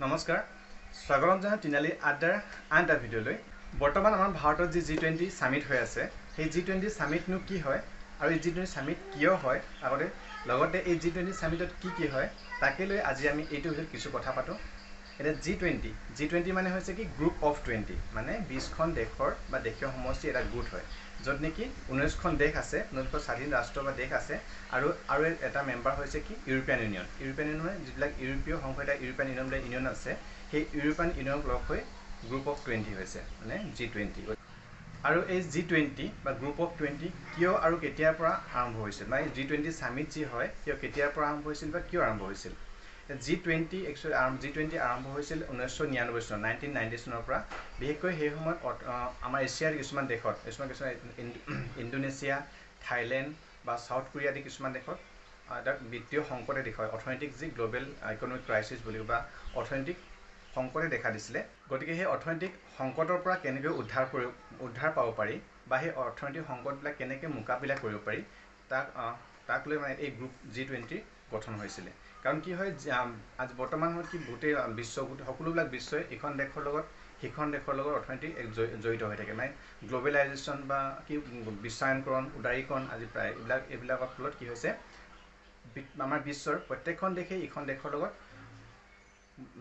নমস্কাৰ স্বাগতম জানাই তিনিআলিৰ আড্ডাৰ আন এটা ভিডিঅ'লৈ বৰ্তমান আমাৰ ভাৰতত যি G20 সামিট হৈ আছে সেই G20 সামিটনো কি হয় আৰু এই G20 সামিট কিয় হয় লগতে এই G20 সামিটত কি হয় তাকে লৈ আজি আমি এইটো ভিডিঅ'ত কিছু কথা পাতো এটা G20 মানে হৈছে কি গ্ৰুপ অফ 20 মানে 20খন দেশৰ বা দেশীয় সমষ্টি এটা গোট হয় য'ত নেকি 19খন দেশ আছে 19খন স্বাধীন ৰাষ্ট্ৰ বা দেশ আছে আৰু এটা মেম্বাৰ হৈছে কি ইউৰোপিয়ান ইউনিয়ন যিবিলাক ইউৰোপীয় সংঘ এটা ইউৰোপিয়ান ইউনিয়ন আছে সেই ইউৰোপিয়ান ইউনিয়নক লগ হৈ গ্ৰুপ অফ 20 হৈছে মানে G20 আৰু এই G20 বা গ্ৰুপ অফ 20 কিয় আৰু কেতিয়াৰ পৰা আৰম্ভ হৈছিল মানে G20 সামিট যি হয় কিয় কেতিয়াৰ পৰা আৰম্ভ হৈছিল বা কিয় আৰম্ভ হৈছিল G20 G20 আৰম্ভ হৈছিল 1999 চন 1990 চনৰ পৰা বিশেষকৈ সেই সময়ত আমাৰ এছিয়াৰ কিছুমান দেশত ইণ্ডোনেছিয়া থাইলেণ্ড বা সাউথ কোৰিয়া আদি কিছুমান দেশত এটা বিত্তীয় সংকটে দেখুৱায় অৰ্থনৈতিক যি গ্লোবেল ইকনমিক ক্ৰাইচিছ বুলি বা অৰ্থনৈতিক সংকটে দেখা দিছিলে গতিকে সেই অৰ্থনৈতিক সংকটৰ পৰা কেনেকৈ উদ্ধাৰ পাব পাৰি বা সেই অৰ্থনৈতিক সংকটবিলাক কেনেকৈ মোকাবিলা কৰিব পাৰি তাক লৈ মানে এই গ্ৰুপ G20 গঠন হৈছিলে কাৰণ কি হয় আজি বৰ্তমান সময়ত কি গোটেই বিশ্ব সকলোবিলাক বিশ্বই এখন দেশৰ লগত সিখন দেশৰ লগত অৰ্থনৈতিক জড়িত হৈ থাকে মানে গ্লোবেলাইজেশ্যন বা কি বিশ্বায়নকৰণ উদাৰীকৰণ আজি প্ৰায় এইবিলাকৰ ফলত কি হৈছে আমাৰ বিশ্বৰ প্ৰত্যেকখন দেশেই ইখন দেশৰ লগত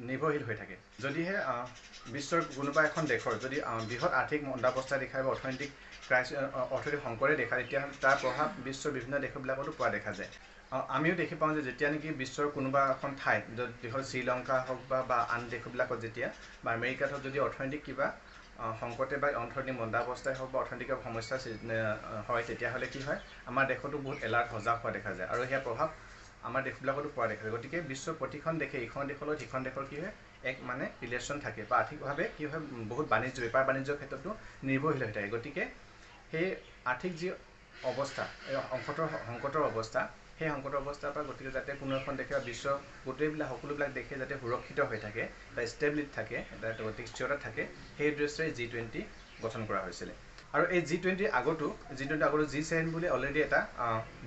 নিৰ্ভৰশীল হৈ থাকে যদিহে বিশ্বৰ কোনোবা এখন দেশৰ যদি বৃহৎ আৰ্থিক মন্দাৱস্থা দেখায় বা অৰ্থনৈতিক সংকটে দেখায় তেতিয়াহ'লে তাৰ প্ৰভাৱ বিশ্বৰ বিভিন্ন দেশবিলাকতো পোৱা দেখা যায় আমিও দেখি পাওঁ যে যেতিয়া নেকি বিশ্বৰ কোনোবা এখন ঠাইত য'ত শ্ৰীলংকা হওক বা আন দেশবিলাকত যেতিয়া বা আমেৰিকাত হওক যদি অৰ্থনৈতিক কিবা সংকটে বা অৰ্থনৈতিক মন্দাৱস্থাই হওক বা অৰ্থনৈতিক সমস্যা হয় তেতিয়াহ'লে কি হয় আমাৰ দেশতো বহুত এলাৰ্ট সজাগ হোৱা দেখা যায় আৰু সেয়া প্ৰভাৱ আমাৰ দেশবিলাকতো পোৱা দেখা যায় গতিকে বিশ্বৰ প্ৰতিখন দেশে ইখন দেশৰ লগত সিখন দেশৰ কি হয় এক মানে ৰিলেশ্যন থাকে বা আৰ্থিকভাৱে কি হয় বহুত বেপাৰ বাণিজ্যৰ ক্ষেত্ৰতো নিৰ্ভৰশীল হৈ থাকে গতিকে সেই আৰ্থিক যি অৱস্থা সংকটৰ অৱস্থা সেই সংকটৰ অৱস্থাৰ পৰা গতিকে যাতে কোনো এখন দেশে বিশ্বৰ সকলোবিলাক দেশে যাতে সুৰক্ষিত হৈ থাকে বা ষ্টেবিলিটি থাকে এটা গতিক স্থিৰতা থাকে সেই উদ্দেশ্যে G20 গঠন কৰা হৈছিলে আৰু এই G20 আগতো G7 বুলি অলৰেডি এটা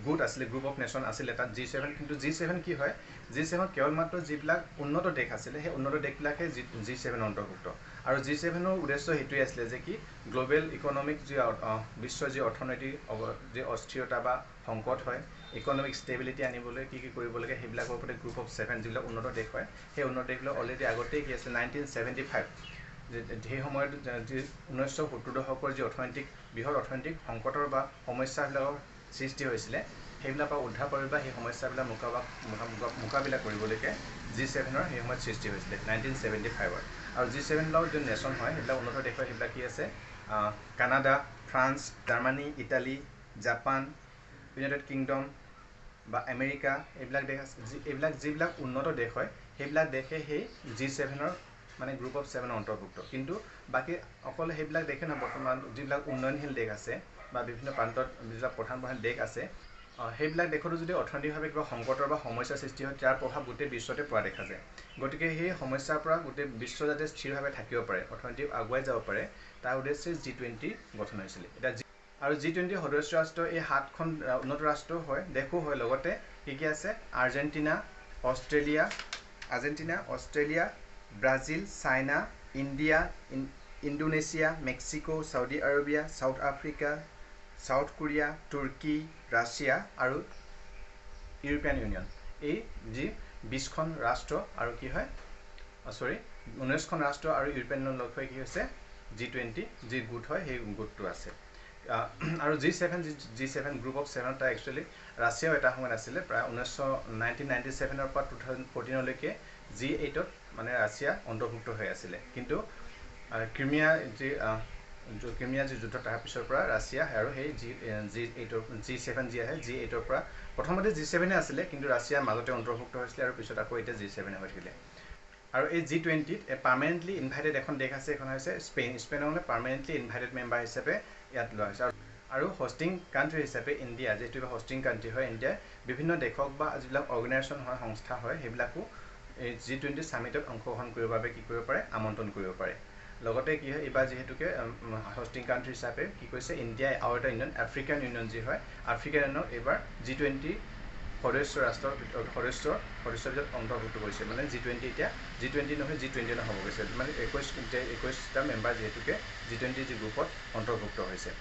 গোট আছিলে গ্ৰুপ অফ নেশ্যন আছিলে এটা G7 কিন্তু G7 কি হয় G7 কেৱল মাত্ৰ যিবিলাক উন্নত দেশ আছিলে সেই উন্নত দেশবিলাকে G7 অন্তৰ্ভুক্ত আৰু G7ৰ উদ্দেশ্য সেইটোৱে আছিলে যে কি গ্লোবেল ইকনমিক যি বিশ্বৰ যি অৰ্থনৈতিক যি অস্থিৰতা বা সংকট হয় ইকনমিক ষ্টেবিলিটি আনিবলৈ কি কৰিব লাগে সেইবিলাকৰ ওপৰত গ্ৰুপ অফ 7 যিবিলাক উন্নত দেশ হয় সেই উন্নত দেশবিলাক অলৰেডি আগতেই কি আছিল 1975 সেই সময়ত যি 1970 দশকৰ যি বৃহৎ অৰ্থনৈতিক সংকটৰ বা সমস্যাবিলাকৰ সৃষ্টি হৈছিলে সেইবিলাকৰ পৰা উদ্ধাৰ কৰিব বা সেই সমস্যাবিলাক মোকাবিলা কৰিবলৈকে G7ৰ সেই সময়ত সৃষ্টি হৈছিলে 1975ত আৰু G7ৰ যি নেশ্যন হয় সেইবিলাক উন্নত দেশ হয় সেইবিলাক কি আছে Canada France Germany Italy Japan United kingdom বা আমেৰিকা এইবিলাক দেশ আছে এইবিলাক যিবিলাক উন্নত দেশ হয় সেইবিলাক দেশে সেই G7ৰ মানে গ্ৰুপ অফ 7 অন্তৰ্ভুক্ত কিন্তু বাকী অকল সেইবিলাক দেশে নহয় বৰ্তমান যিবিলাক উন্নয়নশীল দেশ আছে বা বিভিন্ন প্ৰান্তত যিবিলাক প্ৰধান দেশ আছে সেইবিলাক দেশতো যদি অৰ্থনৈতিকভাৱে কিবা সংকটৰ বা সমস্যাৰ সৃষ্টি হয় তাৰ প্ৰভাৱ গোটেই বিশ্বতে পোৱা দেখা যায় গতিকে সেই সমস্যাৰ পৰা গোটেই বিশ্ব যাতে স্থিৰভাৱে থাকিব পাৰে অৰ্থনৈতিক আগুৱাই যাব পাৰে তাৰ উদ্দেশ্যে G20 গঠন হৈছিলে এতিয়া আৰু G20 সদস্য ৰাষ্ট্ৰ এই 7খন উন্নত ৰাষ্ট্ৰ হয় দেশো হয় লগতে কি আছে Argentina Australia Brazil China India Indonesia Mexico Saudi Arabia South Africa South Korea Turkey Russia আৰু ইউৰোপিয়ান ইউনিয়ন এই যি 20খন ৰাষ্ট্ৰ আৰু কি হয় 19খন ৰাষ্ট্ৰ আৰু ইউৰোপিয়ান ইউনিয়ন লগ হৈ কি হৈছে G20 যি গোট হয় সেই গোটটো আছে আৰু G7 গ্ৰুপ অফ 7 তাৰ একচুৱেলি ৰাছিয়াও এটা সময়ত আছিলে প্ৰায় 1997ৰ পৰা 2014লৈকে G8ত মানে ৰাছিয়া অন্তৰ্ভুক্ত হৈ আছিলে কিন্তু ক্ৰিমিয়া যি যুদ্ধ তাৰ পিছৰ পৰা ৰাছিয়া আৰু সেই G7 যি আহে G8ৰ পৰা প্ৰথমতে G7 আছিলে কিন্তু ৰাছিয়াৰ মাজতে অন্তৰ্ভুক্ত হৈছিলে আৰু পিছত আকৌ এতিয়া G7 হৈ থাকিলে আৰু এই G20ত পাৰ্মানেণ্টলি ইনভাইটেড এখন দেশ আছে এখন হৈছে স্পেইনৰ পাৰ্মানেণ্টলি ইনভাইটেড মেম্বাৰ হিচাপে ইয়াত লোৱা হৈছে আৰু হোষ্টিং কাণ্ট্ৰি হিচাপে ইণ্ডিয়া যিটো হোষ্টিং কাণ্ট্ৰি হয় ইণ্ডিয়াই বিভিন্ন দেশক বা যিবিলাক অৰ্গেনাইজেশ্যন হয় সংস্থা হয় সেইবিলাকো এই G20 সামিটত অংশগ্ৰহণ কৰিবৰ বাবে কি কৰিব পাৰে আমন্ত্ৰণ কৰিব পাৰে লগতে কি হয় এবাৰ যেহেতুকে হোষ্টিং কাণ্ট্ৰি হিচাপে কি কৈছে ইণ্ডিয়াই আৰু এটা ইউনিয়ন আফ্ৰিকান ইউনিয়ন যি হয় আফ্ৰিকান ইউনিয়নক এবাৰ G20 সদস্য ৰাষ্ট্ৰৰ সদস্যৰ ভিতৰত অন্তৰ্ভুক্ত কৰিছে মানে G20 এতিয়া G20 নহয় G21 হ'ব গৈছে মানে 21টা মেম্বাৰ যিহেতুকে G20 যি গ্ৰুপত অন্তৰ্ভুক্ত হৈছে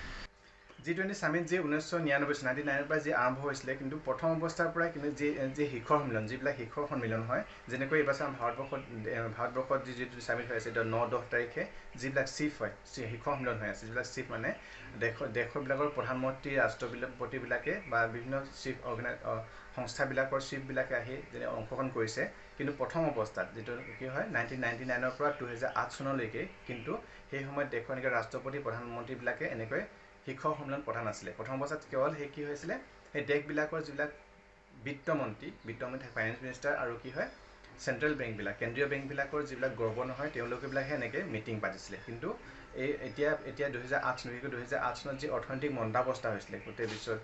G20 সামিট যি 1999 99 পৰা যি আৰম্ভ হৈছিলে কিন্তু প্ৰথম অৱস্থাৰ পৰা কিন্তু যি শিখৰ সন্মিলন যিবিলাক শিখৰ সন্মিলন হয় যেনেকৈ এইবাৰ ভাৰতবৰ্ষত যি সামিট হৈ আছে 9-10 তাৰিখে যিবিলাক চিফ হয় শিখৰ সন্মিলন হৈ আছে যিবিলাক চিফ মানে দেশবিলাকৰ প্ৰধানমন্ত্ৰী ৰাষ্ট্ৰপতিবিলাকে বা বিভিন্ন চিফ সংস্থাবিলাকৰ চিফবিলাকে আহি যেনে অংশগ্ৰহণ কৰিছে কিন্তু প্ৰথম অৱস্থাত যেটো কি হয় 1999 পৰা 2008 চনলৈকে কিন্তু সেই সময়ত দেশৰ এনেকৈ ৰাষ্ট্ৰপতি প্ৰধানমন্ত্ৰীবিলাকে এনেকৈ শিখৰ সন্মিলন প্ৰধান আছিলে প্ৰথম অৱস্থাত কেৱল সেই কি হৈছিলে সেই দেশবিলাকৰ যিবিলাক বিত্তমন্ত্ৰী ফাইনেন্স মিনিষ্টাৰ আৰু কি হয় চেন্ট্ৰেল বেংকবিলাক কেন্দ্ৰীয় বেংকবিলাকৰ যিবিলাক গভৰ্ণৰ হয় তেওঁলোকবিলাকহে এনেকৈ মিটিং পাতিছিলে কিন্তু এতিয়া 2008 চনত যি অৰ্থনৈতিক মন্দাৱস্থা হৈছিলে গোটেই বিশ্বত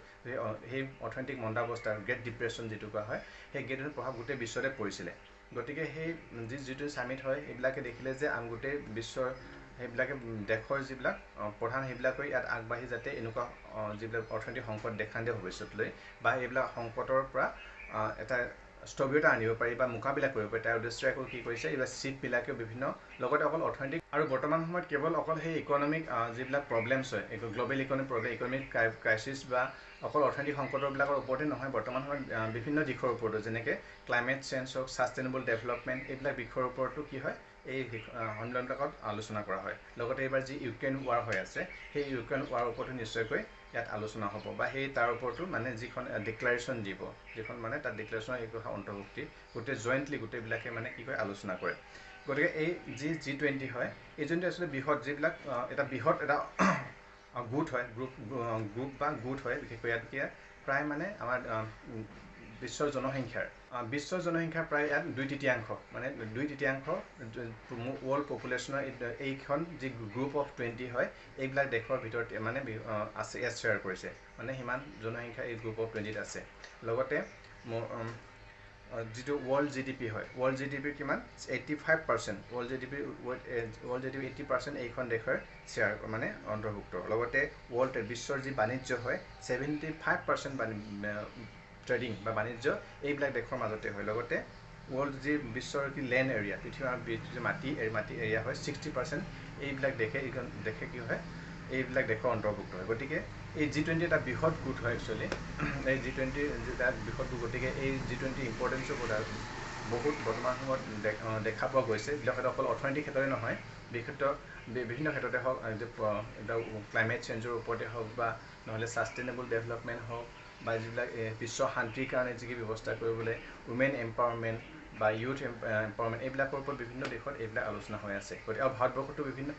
সেই অৰ্থনৈতিক মন্দাৱস্থা গ্ৰেট ডিপ্ৰেশ্যন যিটো কোৱা হয় সেই গ্ৰেট প্ৰভাৱ গোটেই বিশ্বতে পৰিছিলে গতিকে সেই যিটো সামিট হয় এইবিলাকে দেখিলে যে গোটেই বিশ্বৰ সেইবিলাকে দেশৰ যিবিলাক প্ৰধান সেইবিলাকৈ ইয়াত আগবাঢ়ি যাতে এনেকুৱা যিবিলাক অৰ্থনৈতিক সংকট দেখা দিয়ে ভৱিষ্যতলৈ বা এইবিলাক সংকটৰ পৰা এটা স্থবিৰতা আনিব পাৰি বা মোকাবিলা কৰিব পাৰি তাৰ উদ্দেশ্যে আকৌ কি কৰিছে এইবিলাক চিফবিলাকেও বিভিন্ন লগতে অকল অৰ্থনৈতিক আৰু বৰ্তমান সময়ত কেৱল অকল সেই ইকনমিক যিবিলাক প্ৰব্লেমছ হয় গ্ল'বেল ইকনমিক ক্ৰাইচিছ বা অকল অৰ্থনৈতিক সংকটবিলাকৰ ওপৰতে নহয় বৰ্তমান সময়ত বিভিন্ন দিশৰ ওপৰতো যেনেকৈ ক্লাইমেট চেঞ্জ হওক ছাষ্টেইনেবল ডেভেলপমেণ্ট এইবিলাক বিষয়ৰ ওপৰতো কি হয় এই সন্মিলনবিলাকত আলোচনা কৰা হয় লগতে এইবাৰ যি ইউক্ৰেইন ৱাৰ হৈ আছে সেই ইউক্ৰেইন ৱাৰৰ ওপৰতো নিশ্চয়কৈ ইয়াত আলোচনা হ'ব বা সেই তাৰ ওপৰতো মানে যিখন ডিক্লাৰেশ্যন দিব যিখন মানে তাত ডিক্লাৰেশ্যনৰ এই কথা অন্তৰ্ভুক্তি গোটেই জইণ্টলি গোটেইবিলাকে মানে কি কয় আলোচনা কৰে গতিকে এই যি G20 হয় এই যোনটো আচলতে বৃহৎ যিবিলাক এটা বৃহৎ এটা গোট হয় গ্ৰুপ বা গোট হয় বিশেষকৈ ইয়াত প্ৰায় মানে আমাৰ বিশ্বৰ জনসংখ্যাৰ প্ৰায় ইয়াত 2/3 মানে 2/3 ৱৰ্ল্ড পপুলেশ্যনৰ এইখন যি গ্ৰুপ অফ 20 হয় এইবিলাক দেশৰ ভিতৰত মানে আছে ইয়াত শ্বেয়াৰ কৰিছে মানে সিমান জনসংখ্যা এই গ্ৰুপ অফ 20ত আছে লগতে যিটো ৱৰ্ল্ড GDP হয় ৱৰ্ল্ড GDP কিমান 85% ৱৰ্ল্ড GDP 80% এইখন দেশৰ শ্বেয়াৰ মানে অন্তৰ্ভুক্ত লগতে বিশ্বৰ যি বাণিজ্য হয় 75% ট্ৰেডিং বা বাণিজ্য এইবিলাক দেশৰ মাজতে হয় লগতে ৱৰ্ল্ড যি বিশ্বৰ কি লেণ্ড এৰিয়া পৃথিৱীৰ মাটি এৰিয়া হয় 60% এইবিলাক দেশে কি হয় এইবিলাক দেশৰ অন্তৰ্ভুক্ত হয় গতিকে এই G20 এটা বৃহৎ গোট হয় একচুৱেলি এই G20 এটা বৃহৎ গোট গতিকে এই G20 ইম্পৰ্টেঞ্চৰ কথা বহুত বৰ্তমান সময়ত দেখা পোৱা গৈছে এইবিলাক অকল অৰ্থনৈতিক ক্ষেত্ৰতে নহয় বিভিন্ন ক্ষেত্ৰতে হওক এটা ক্লাইমেট চেঞ্জৰ ওপৰতে হওক বা নহ'লে ছাষ্টেইনেবল ডেভেলপমেণ্ট হওক বা যিবিলাক বিশ্ব শান্তিৰ কাৰণে যি ব্যৱস্থা কৰিবলৈ উমেন এম্পাৱাৰমেণ্ট বা ইউথ এম্পাৱাৰমেণ্ট এইবিলাকৰ ওপৰত বিভিন্ন দেশত এইবিলাক আলোচনা হৈ আছে গতিকে আৰু ভাৰতবৰ্ষতো বিভিন্ন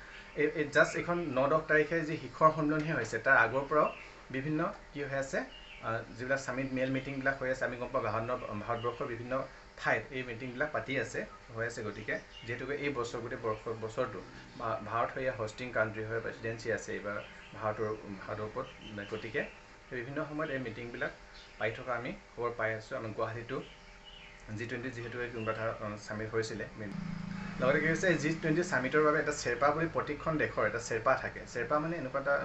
জাষ্ট এইখন 9-10 তাৰিখে যি শিখৰ সন্মিলনহে হৈছে তাৰ আগৰ পৰাও বিভিন্ন কি হৈ আছে যিবিলাক সামিট মিটিংবিলাক হৈ আছে আমি গম পাওঁ ভাৰতবৰ্ষৰ বিভিন্ন ঠাইত এই মিটিংবিলাক পাতি আছে হৈ আছে গতিকে যিহেতুকে এই গোটেই বছৰটো ভাৰত হৈ হোষ্টিং কাণ্ট্ৰি হৈ প্ৰেচিডেঞ্চি আছে এইবাৰ ভাৰতৰ ওপৰত গতিকে বিভিন্ন সময়ত এই মিটিংবিলাক পাই থকা আমি খবৰ পাই আছোঁ আমি গুৱাহাটীতো G20 যিহেতু কোনোবা এটা সামিট হৈছিলে লগতে কি হৈছে G20 সামিটৰ বাবে এটা শ্বেৰপা বুলি প্ৰতিখন দেশৰ এটা শ্বেৰপা থাকে শ্বেৰপা মানে এনেকুৱা এটা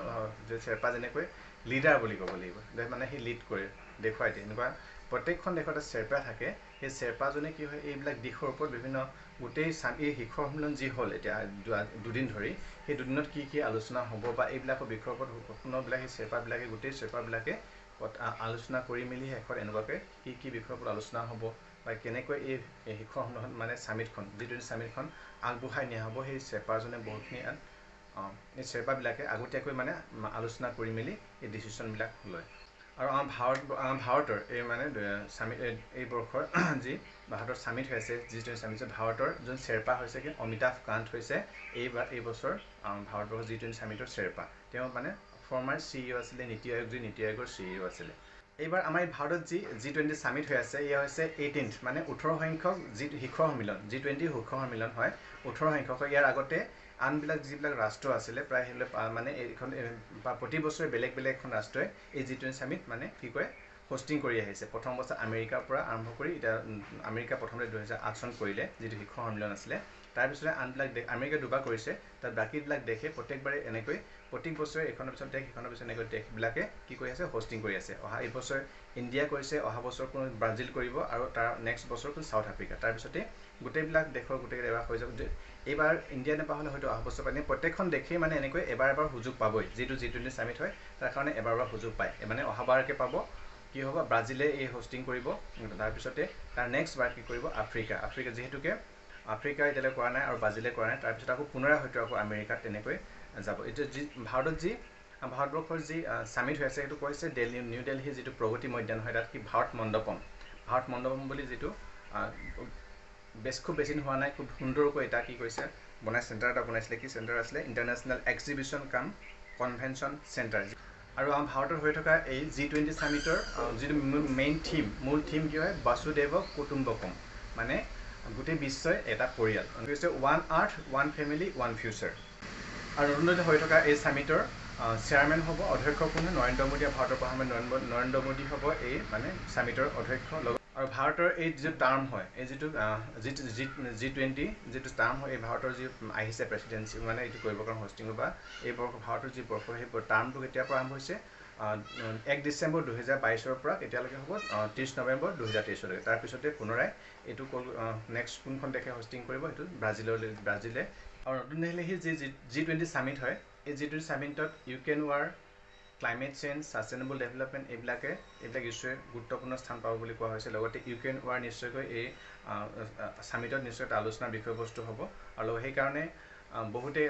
শ্বেৰপা যেনেকৈ লিডাৰ বুলি ক'ব লাগিব মানে সি লিড কৰে দেখুৱাই দিয়ে এনেকুৱা প্ৰত্যেকখন দেশত এটা শ্বেৰপা থাকে সেই শ্বেৰপাজনে কি হয় এইবিলাক দিশৰ ওপৰত বিভিন্ন গোটেই এই শিখৰ সন্মিলন যি হ'ল এতিয়া দুদিন ধৰি সেই দুদিনত কি আলোচনা হ'ব বা এইবিলাকৰ বিষয়ৰ ওপৰত সম্পূৰ্ণবিলাক সেই শ্বেৰপাবিলাকে গোটেই শ্বেৰপাবিলাকে আলোচনা কৰি মেলি শেষত এনেকুৱাকৈ কি বিষয়ৰ ওপৰত আলোচনা হ'ব বা কেনেকৈ এই শিখৰ সন্মিলন মানে সামিটখন G20 সামিটখন আগবঢ়াই নিয়া হ'ব সেই শ্বেৰপাজনে বহুতখিনি এই শ্বেৰপাবিলাকে আগতীয়াকৈ মানে আলোচনা কৰি মেলি এই ডিচিশ্যনবিলাক লয় আৰু আমাৰ ভাৰতৰ এই মানে সামিট এই বৰ্ষৰ যি ভাৰতৰ সামিট হৈ আছে G20 সামিট ভাৰতৰ যোন শ্বেৰপা হৈছে কি অমিতাভ কান্ত হৈছে এই বছৰ ভাৰতবৰ্ষৰ G20 সামিটৰ শ্বেৰপা তেওঁ মানে ফৰ্মাৰ CEO আছিলে নীতি আয়োগৰ CEO আছিলে এইবাৰ আমাৰ ভাৰতত G20 সামিট হৈ আছে এয়া হৈছে 18th মানে 18 সংখ্যক যি শিখৰ সন্মিলন G20 শিখৰ সন্মিলন হয় 18 সংখ্যক ইয়াৰ আগতে আনবিলাক যিবিলাক ৰাষ্ট্ৰ আছিলে প্ৰায় মানে এইখন প্ৰতি বছৰে বেলেগ এখন ৰাষ্ট্ৰই এই G20 সামিট মানে কি কয় হোষ্টিং কৰি আহিছে প্ৰথম অৱস্থাত আমেৰিকাৰ পৰা আৰম্ভ কৰি এটা আমেৰিকা প্ৰথমতে 2008 চন কৰিলে যেটো শিক্ষা সন্মিলন আছিলে তাৰ পিছতে আনবিলাক দেশ আমেৰিকা দুবাৰ কৰিছে তাত বাকিবিলাক দেশে প্ৰত্যেকবাৰে এনেকৈ প্ৰত্যেক বছৰে এখনৰ পিছত দেশ এখনৰ পিছত এনেকৈ দেশবিলাকে কি কৰি আছে হোষ্টিং কৰি আছে অহা এই বছৰ ইণ্ডিয়া কৰিছে অহা বছৰ কোন ব্ৰাজিল কৰিব আৰু তাৰ নেক্সট বছৰ কোন সাউথ আফ্ৰিকা তাৰ পিছতে গোটেইবিলাক দেশৰ গোটেই এবাৰ হৈ যাব এবাৰ ইণ্ডিয়া নেপাহলে হয়তো অহা বছৰ পানি প্ৰত্যেকখন দেশে মানে এনেকৈ এবাৰ সুযোগ পাবই যেটো G20 সামিট হয় তাৰ কাৰণে এবাৰ সুযোগ পায় মানে অহাবাৰকে পাব কি হ'ব ব্ৰাজিলে এই হোষ্টিং কৰিব তাৰ পিছতে তাৰ নেক্সট বাৰ কি কৰিব আফ্ৰিকা যেহেতুকে আফ্ৰিকা এতিয়ালৈ কৰা নাই আৰু ব্ৰাজিলে কৰা নাই তাৰ পিছত আকৌ পুনৰাই হয়তো আকৌ আমেৰিকাত তেনেকৈ যাব এটা ভাৰতত যি ভাৰতবৰ্ষৰ যি সামিট হৈ আছে এটো কৈছে নিউ দিল্লী যেটো প্ৰগতি ময়দান হয় তাত কি ভাৰত মণ্ডপম বুলি যেটো খুব বেছি হোৱা নাই খুব সুন্দৰকৈ এটা কি কৈছে বনাই চেণ্টাৰ এটা বনাইছিলে কি চেণ্টাৰ আছিলে ইণ্টাৰনেশ্যনেল এক্সিবিশন কাম কনভেনশ্যন চেণ্টাৰ আৰু আমাৰ ভাৰতৰ হৈ থকা এই G20 সামিটৰ যেটো মেইন মূল থিম কি হয় বাসুদেৱ কুটুম্বকম মানে গোটেই বিশ্বই এটা পৰিয়াল কৈছে ওৱান আৰ্থ ওৱান ফেমিলি ওৱান ফিউচাৰ আৰু নতুনকৈ হৈ থকা এই সামিটৰ চেয়াৰম্যান হ'ব অধ্যক্ষ কোন নৰেন্দ্ৰ মোদী ভাৰতৰ প্ৰধানমন্ত্ৰী নৰেন্দ্ৰ মোদী হ'ব এই মানে সামিটৰ অধ্যক্ষ আৰু ভাৰতৰ এই যে টাৰ্ম হয় এই যেটো G20 যেটো টাৰ্ম হয় এই ভাৰতৰ যি আহিছে প্ৰেসিডেন্সি মানে এটো কৰিব কাৰণ হোষ্টিং বা এই ভাৰতৰ যি বৰ্ষ সেই টাৰ্মটো কেতিয়া আৰম্ভ হৈছে 1 ডিসেম্বৰ 2022 ৰ পৰা কেতিয়ালৈকে হ'ব 30 নৱেম্বৰ 2023 লৈকে তাৰ পিছতে পুনৰাই এটো নেক্সট কোনখন দেশে হোষ্টিং কৰিব এটো ব্ৰাজিলে আৰু নতুন দিল্লী যি G20 সামিট হয় এই G20 সামিটত Ukraine war climate change sustainable development এইবিলাক ইস্যুৱে গুৰুত্বপূৰ্ণ স্থান পাব বুলি কোৱা হৈছে লগতে ইউক্ৰেইন ৱাৰ নিশ্চয়কৈ এই সামিটত নিশ্চয় আলোচনাৰ বিষয়বস্তু হ'ব আৰু সেই কাৰণে বহুতে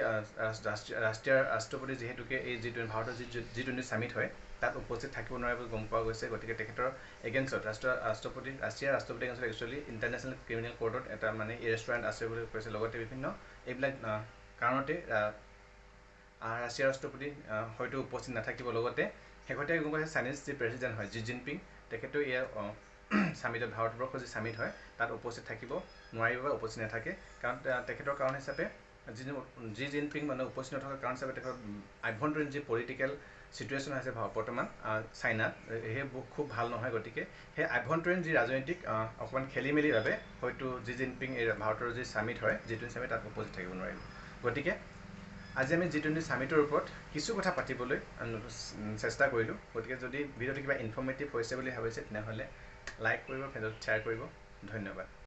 ৰাষ্ট্ৰীয় ৰাষ্ট্ৰপতি যেহেতুকে এই ভাৰতৰ G20 সামিট হয় তাত উপস্থিত থাকিব নোৱাৰে বুলি গম পোৱা গৈছে গতিকে তেখেতৰ এগেইনষ্টত ৰাষ্ট্ৰীয় ৰাষ্ট্ৰপতি এগেইনষ্টত একচুয়ালি ইন্টাৰনেশ্যনেল ক্ৰিমিনেল কোৰ্টত এটা মানে ৰেষ্টুৰেণ্ট আছে বুলি কৈছে লগতে বিভিন্ন এইবিলাক কাৰণতে ৰাষ্ট্ৰীয় ৰাষ্ট্ৰপতি হয়তো উপস্থিত নাথাকিব লগতে হেগতে গম পাইছে চাইনিজ যি প্ৰেসিডেন্ট হয় জি জিনপিং তেখেতো এই সামিটত ভাৰতবৰ্ষৰ যি সামিট হয় তাত উপস্থিত থাকিব নোৱাৰিব বা উপস্থিত নাথাকে কাৰণ তেখেতৰ কাৰণ হিচাপে জি জিনপিং মানে উপস্থিত নথকাৰ কাৰণ হিচাপে তেখেতৰ আভ্যন্তৰীণ যি পলিটিক্যাল সিচুৱেশ্যন আছে বৰ্তমান চাইনাত হে খুব ভাল নহয় গতিকে হে আভ্যন্তৰীণ যি ৰাজনৈতিক অকমান খেলিমেলিৰ বাবে হয়তো জি জিনপিং এই ভাৰতৰ যি সামিট হয় G20 সামিট তাত উপস্থিত থাকিব নোৱাৰিব গতিকে আজি আমি G20 সামিটৰ ওপৰত কিছু কথা পাতিবলৈ চেষ্টা কৰিলো গতিকে যদি ভিডিওটো কিবা ইনফৰমেটিভ হৈছে বুলি ভাবিছে তেনেহলে লাইক কৰিব ফ্ৰেণ্ডত শ্বেয়াৰ কৰিব ধন্যবাদ